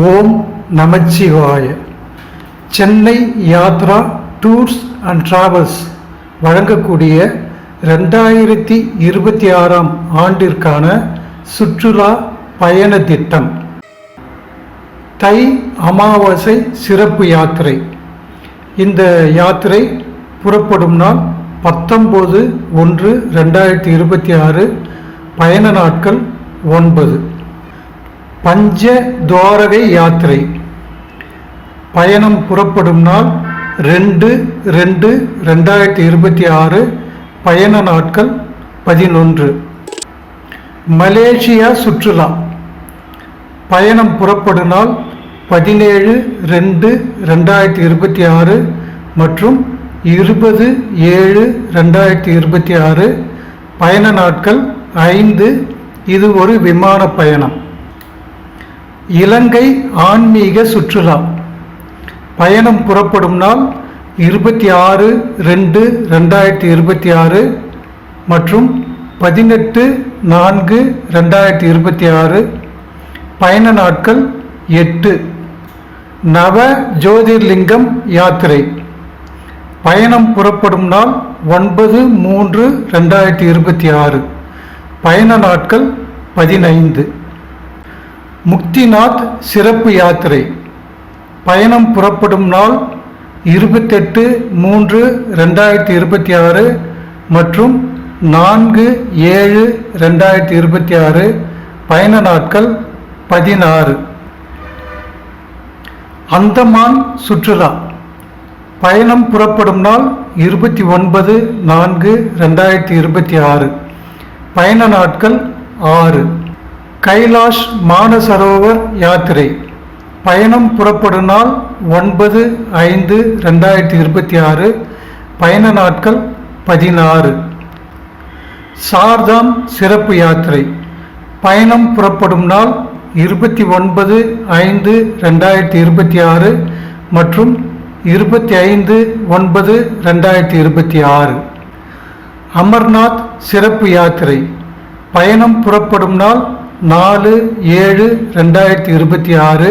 ஓம் நமச்சிவாய. Chennai Yatra tours and travels வழங்கக்கூடிய 2026 ஆண்டிற்கான சுற்றுலா பயண திட்டம். தை அமாவாசை சிறப்பு யாத்திரை. இந்த யாத்திரை புறப்படும் நாள் 19/1/2026. பயண நாட்கள் 9. பஞ்ச துவாரகை யாத்திரை. பயணம் புறப்படும் நாள் 2/2/2026. பயண நாட்கள் 11. மலேசியா சுற்றுலா. பயணம் புறப்படும் நாள் 17/2/2026 மற்றும் 20/7/2026. பயண நாட்கள் 5. இது ஒரு விமான பயணம். இலங்கை ஆன்மீக சுற்றுலா. பயணம் புறப்படும் நாள் 26/2/2026 மற்றும் 18/4/2026. பயண நாட்கள் 8. நவ ஜோதிர்லிங்கம் யாத்திரை. பயணம் புறப்படும் நாள் 9/3/2026. பயண நாட்கள் 15. முக்திநாத் சிறப்பு யாத்திரை. பயணம் புறப்படும் நாள் 28/3/2026 மற்றும் 4/7/2026. பயண நாட்கள் 16. அந்தமான் சுற்றுலா. பயணம் புறப்படும் நாள் 29/4/2026. பயண நாட்கள் 6. கைலாஷ் மானசரோவர் யாத்திரை. பயணம் புறப்படும் நாள் 9/5/2026. பயண நாட்கள் 16. சார்தாம் சிறப்பு யாத்திரை. பயணம் புறப்படும் நாள் 29/5/2026 மற்றும் 25/9/2026. அமர்நாத் சிறப்பு யாத்திரை. பயணம் புறப்படும் நாள் 4/7/2026.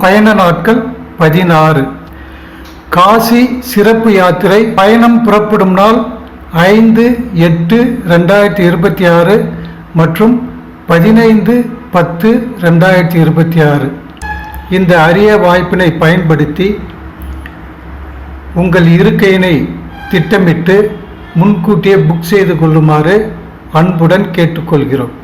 பயண நாட்கள் 16. காசி சிறப்பு யாத்திரை. பயணம் புறப்படும் நாள் 5/8/2026 மற்றும் 15/10/2026. இந்த அரிய வாய்ப்பினை பயன்படுத்தி உங்கள் இருக்கையினை திட்டமிட்டு முன்கூட்டியே புக் செய்து கொள்ளுமாறு அன்புடன் கேட்டுக்கொள்கிறோம்.